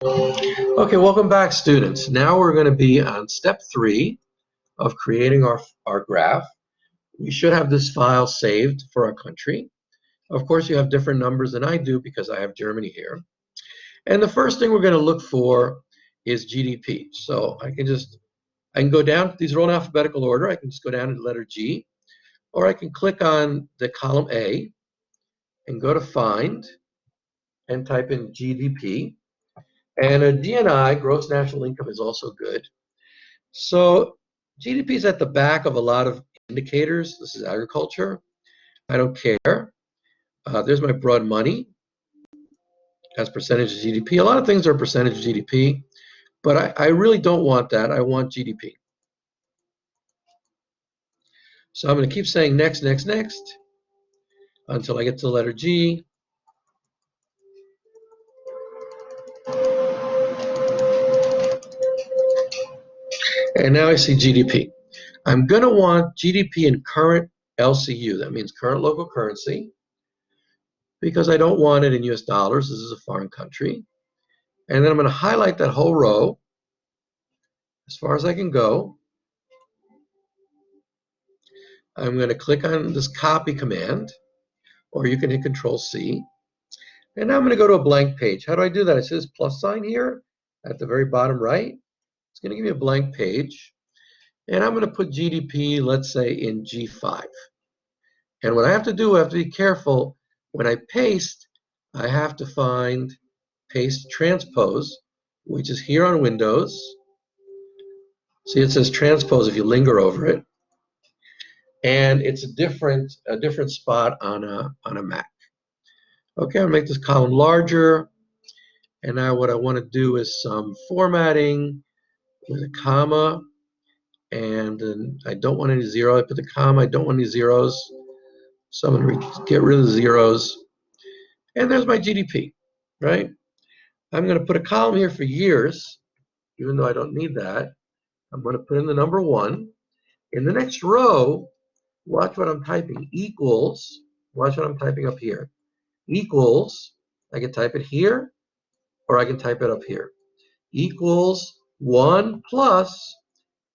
Okay, welcome back, students. Now we're going to be on step 3 of creating our graph. We should have this file saved for our country. Of course, you have different numbers than I do because I have Germany here. And the first thing we're going to look for is GDP. So I can go down, these are all in alphabetical order. I can just go down to the letter G, or I can click on the column A and go to find and type in GDP. And a DNI, gross national income, is also good. So GDP is at the back of a lot of indicators. This is agriculture. I don't care. There's my broad money as percentage of GDP. A lot of things are percentage of GDP, but I really don't want that. I want GDP. So I'm going to keep saying next, next, next until I get to the letter G. And now I see GDP. I'm going to want GDP in current LCU. That means current local currency, because I don't want it in US dollars. This is a foreign country. And then I'm going to highlight that whole row as far as I can go. I'm going to click on this copy command, or you can hit Control-C. And now I'm going to go to a blank page. How do I do that? I see this plus sign here at the very bottom right. It's going to give me a blank page. And I'm going to put GDP, let's say, in G5. And what I have to do, I have to be careful. When I paste, I have to find paste transpose, which is here on Windows. See, it says transpose if you linger over it. And it's a different spot on a Mac. Okay, I'll make this column larger. And now what I want to do is some formatting with a comma. And then I don't want any zero. I put the comma. I don't want any zeros. So I'm going to get rid of the zeros. And there's my GDP, right? I'm going to put a column here for years, even though I don't need that. I'm going to put in the number 1. In the next row, watch what I'm typing. Equals, watch what I'm typing up here. Equals, I can type it here, or I can type it up here. Equals 1 plus,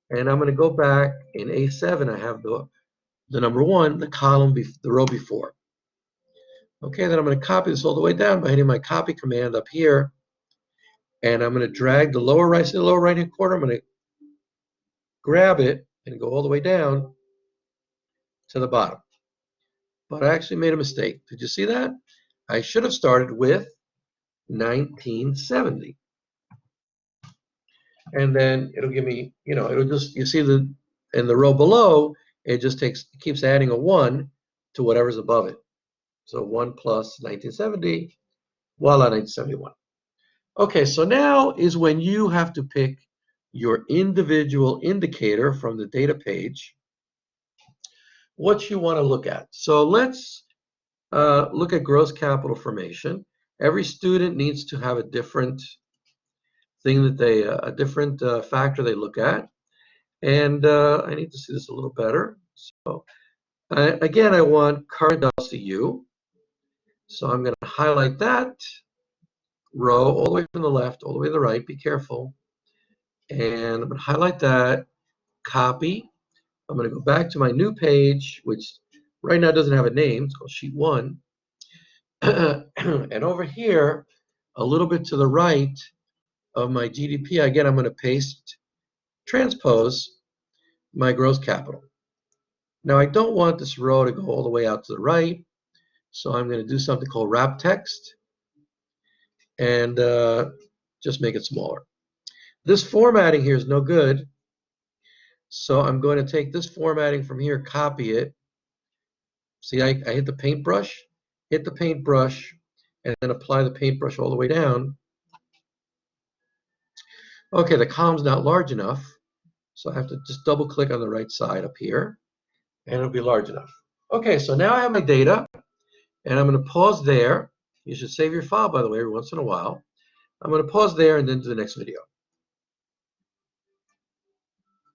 and I'm going to go back in A7. I have the number 1, the column, the row before. Okay, then I'm going to copy this all the way down by hitting my copy command up here. And I'm going to drag the lower right-hand corner. I'm going to grab it and go all the way down to the bottom. But I actually made a mistake. Did you see that? I should have started with 1970. And then it'll give me, it'll just, you see in the row below, it just keeps adding a 1 to whatever's above it. So 1 plus 1970, voila, 1971. Okay, so now is when you have to pick your individual indicator from the data page, what you want to look at. So let's look at gross capital formation. Every student needs to have a different thing that a different factor they look at. And I need to see this a little better. So again, I want current LCU. So I'm going to highlight that row all the way from the left, all the way to the right. Be careful. And I'm going to highlight that, copy. I'm going to go back to my new page, which right now doesn't have a name. It's called Sheet 1. And over here, a little bit to the right of my GDP, again, I'm going to paste, transpose my gross capital. Now, I don't want this row to go all the way out to the right, so I'm going to do something called wrap text and just make it smaller. This formatting here is no good, so I'm going to take this formatting from here, copy it. See, I hit the paintbrush, and then apply the paintbrush all the way down. Okay, the column's not large enough, so I have to just double click on the right side up here, and it'll be large enough. Okay, so now I have my data, and I'm going to pause there. You should save your file, by the way, every once in a while. I'm going to pause there and then do the next video.